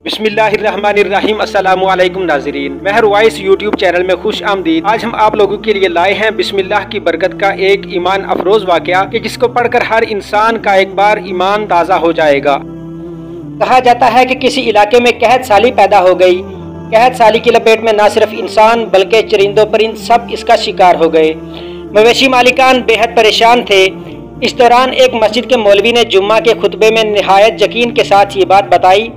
بسم اللہ الرحمن الرحیم۔ السلام علیکم ناظرین، مہر وائس یوٹیوب چینل میں خوش آمدید۔ آج ہم آپ لوگوں کے لیے لائے ہیں بسم اللہ کی برکت کا ایک ایمان افروز واقعہ کہ جس کو پڑھ کر ہر انسان کا ایک بار ایمان تازہ ہو جائے گا۔ کہا جاتا ہے کہ کسی علاقے میں قحط سالی پیدا ہو گئی۔ قحط سالی کی لپیٹ میں نہ صرف انسان بلکہ چرند و پرند سب اس کا شکار ہو گئے۔ مویشی مالکان بے حد پریشان تھے۔ اس دوران ایک مسجد کے مولوی نے جمعہ کے خطبے میں نہایت یقین کے ساتھ یہ بات بتائی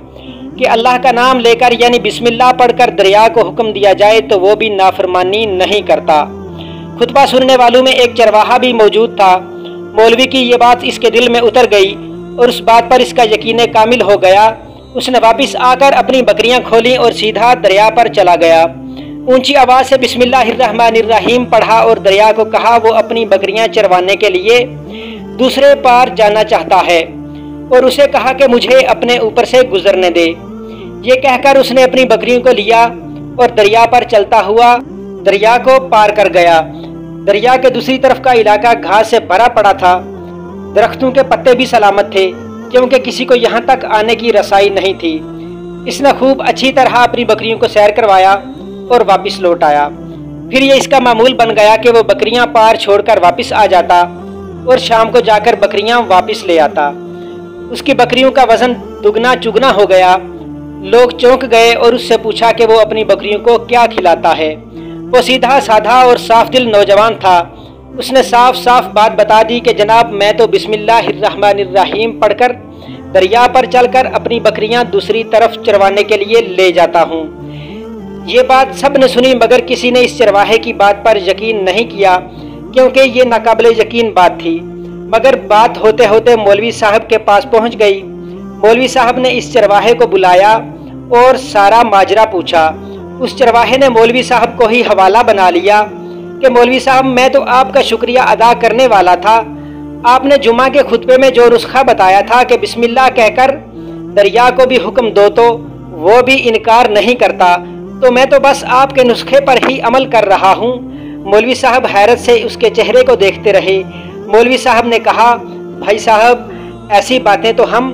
کہ اللہ کا نام لے کر یعنی بسم اللہ پڑھ کر دریا کو حکم دیا جائے تو وہ بھی نافرمانی نہیں کرتا۔ خطبہ سننے والوں میں ایک چرواہا بھی موجود تھا۔ مولوی کی یہ بات اس کے دل میں اتر گئی اور اس بات پر اس کا یقین کامل ہو گیا۔ اس نے واپس آ کر اپنی بکریاں کھولیں اور سیدھا دریا پر چلا گیا۔ اونچی آواز سے بسم اللہ الرحمن الرحیم پڑھا اور دریا کو کہا وہ اپنی بکریاں چروانے کے لیے دوسرے پار جانا چاہتا ہے اور اسے کہا کہ مجھے اپنے اوپر سے گزرنے دے۔ یہ کہہ کر اس نے اپنی بکریوں کو لیا اور دریا پر چلتا ہوا دریا کو پار کر گیا۔ دریا کے دوسری طرف کا علاقہ گھاس سے بھرا پڑا تھا۔ درختوں کے پتے بھی سلامت تھے کیونکہ کسی کو یہاں تک آنے کی رسائی نہیں تھی۔ اس نے خوب اچھی طرح اپنی بکریوں کو سیر کروایا اور واپس لوٹ آیا۔ پھر یہ اس کا معمول بن گیا کہ وہ بکریاں پار چھوڑ کر واپس آ جاتا اور شام کو جا کر بکریاں واپس لے آتا۔ اس کی بکریوں کا وزن دگنا چگنا ہو گیا۔ لوگ چونک گئے اور اس سے پوچھا کہ وہ اپنی بکریوں کو کیا کھلاتا ہے۔ وہ سیدھا سادھا اور صاف دل نوجوان تھا۔ اس نے صاف صاف بات بتا دی کہ جناب میں تو بسم اللہ الرحمن الرحیم پڑھ کر دریا پر چل کر اپنی بکریاں دوسری طرف چروانے کے لیے لے جاتا ہوں۔ یہ بات سب نے سنی مگر کسی نے اس چرواہے کی بات پر یقین نہیں کیا کیونکہ یہ ناقابل یقین بات تھی۔ مگر بات ہوتے ہوتے مولوی صاحب کے پاس پہنچ گئی۔ مولوی صاحب نے اس چرواہے کو بلایا اور سارا ماجرا پوچھا۔ اس چرواہے نے مولوی صاحب کو ہی حوالہ بنا لیا کہ مولوی صاحب میں تو آپ کا شکریہ ادا کرنے والا تھا۔ آپ نے جمعہ کے خطبے میں جو نسخہ بتایا تھا کہ بسم اللہ کہہ کر دریا کو بھی حکم دو تو وہ بھی انکار نہیں کرتا، تو میں تو بس آپ کے نسخے پر ہی عمل کر رہا ہوں۔ مولوی صاحب حیرت سے اس کے چہرے کو دیکھتے رہے۔ مولوی صاحب نے کہا بھائی صاحب ایسی باتیں تو ہم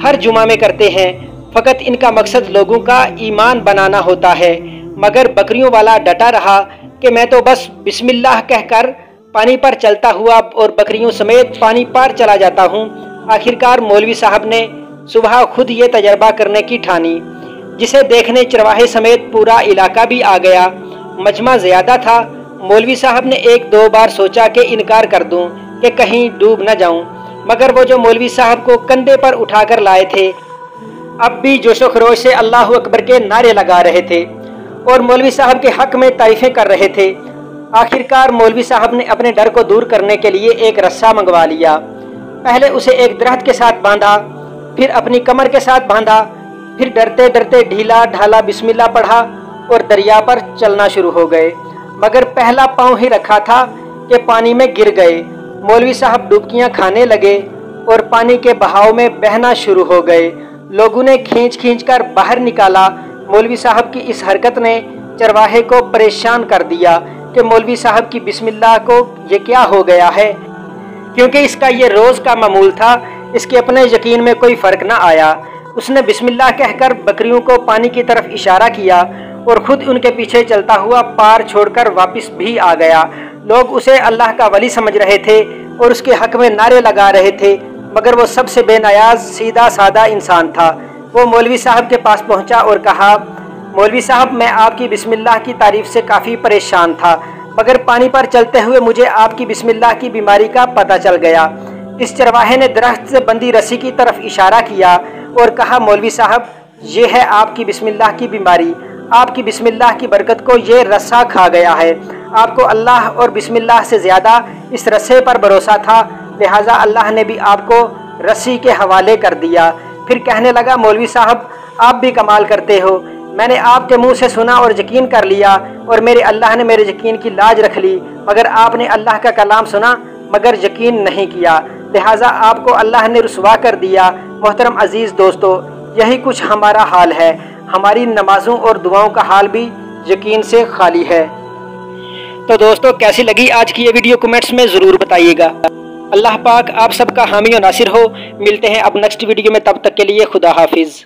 ہر جمعہ میں کرتے ہیں، فقط ان کا مقصد لوگوں کا ایمان بنانا ہوتا ہے۔ مگر بکریوں والا ڈٹا رہا کہ میں تو بس بسم اللہ کہہ کر پانی پر چلتا ہوا اور بکریوں سمیت پانی پار چلا جاتا ہوں۔ آخرکار مولوی صاحب نے صبح خود یہ تجربہ کرنے کی ٹھانی، جسے دیکھنے چرواہے سمیت پورا علاقہ بھی آ گیا۔ مجمع زیادہ تھا۔ مولوی صاحب نے ایک دو بار سوچا کہ انکار کر دوں کہ کہیں ڈوب نہ جاؤں، مگر وہ جو مولوی صاحب کو کندھے پر اٹھا کر لائے تھے اب بھی جوش و خروش سے اللہ اکبر کے نعرے لگا رہے تھے اور مولوی صاحب کے حق میں تعریفیں کر رہے تھے۔ آخرکار مولوی صاحب نے اپنے ڈر کو دور کرنے کے لیے ایک رسہ منگوا لیا۔ پہلے اسے ایک درخت کے ساتھ باندھا، پھر اپنی کمر کے ساتھ باندھا، پھر ڈرتے ڈرتے ڈھیلا ڈھالا بسم اللہ پڑھا اور دریا پر چلنا شروع ہو گئے۔ مگر پہلا پاؤں ہی رکھا تھا کہ پانی میں گر گئے۔ مولوی صاحب ڈبکیاں کھانے لگے اور پانی کے بہاؤ میں بہنا شروع ہو گئے۔ لوگوں نے کھینچ کھینچ کر باہر نکالا۔ مولوی صاحب کی اس حرکت نے چرواہے کو پریشان کر دیا کہ مولوی صاحب کی بسم اللہ کو یہ کیا ہو گیا ہے، کیونکہ اس کا یہ روز کا معمول تھا۔ اس کے اپنے یقین میں کوئی فرق نہ آیا۔ اس نے بسم اللہ کہہ کر بکریوں کو پانی کی طرف اشارہ کیا اور خود ان کے پیچھے چلتا ہوا پار چھوڑ کر واپس بھی آ گیا۔ لوگ اسے اللہ کا ولی سمجھ رہے تھے اور اس کے حق میں نعرے لگا رہے تھے، مگر وہ سب سے بے نیاز سیدھا سادہ انسان تھا۔ وہ مولوی صاحب کے پاس پہنچا اور کہا مولوی صاحب میں آپ کی بسم اللہ کی تعریف سے کافی پریشان تھا، مگر پانی پر چلتے ہوئے مجھے آپ کی بسم اللہ کی بیماری کا پتہ چل گیا۔ اس چرواہے نے درخت سے بندھی رسی کی طرف اشارہ کیا اور کہا مولوی صاحب یہ ہے آپ کی بسم اللہ کی بیماری۔ آپ کی بسم اللہ کی برکت کو یہ رسہ کھا گیا ہے۔ آپ کو اللہ اور بسم اللہ سے زیادہ اس رسے پر بھروسہ تھا، لہٰذا اللہ نے بھی آپ کو رسی کے حوالے کر دیا۔ پھر کہنے لگا مولوی صاحب آپ بھی کمال کرتے ہو، میں نے آپ کے منہ سے سنا اور یقین کر لیا اور میرے اللہ نے میرے یقین کی لاج رکھ لی، مگر آپ نے اللہ کا کلام سنا مگر یقین نہیں کیا، لہٰذا آپ کو اللہ نے رسوا کر دیا۔ محترم عزیز دوستو، یہی کچھ ہمارا حال ہے۔ ہماری نمازوں اور دعاؤں کا حال بھی یقین سے خالی ہے۔ تو دوستو کیسی لگی آج کی یہ ویڈیو کمنٹس میں ضرور بتائیے گا۔ اللہ پاک آپ سب کا حامی و ناصر ہو۔ ملتے ہیں اب نیکسٹ ویڈیو میں، تب تک کے لیے خدا حافظ۔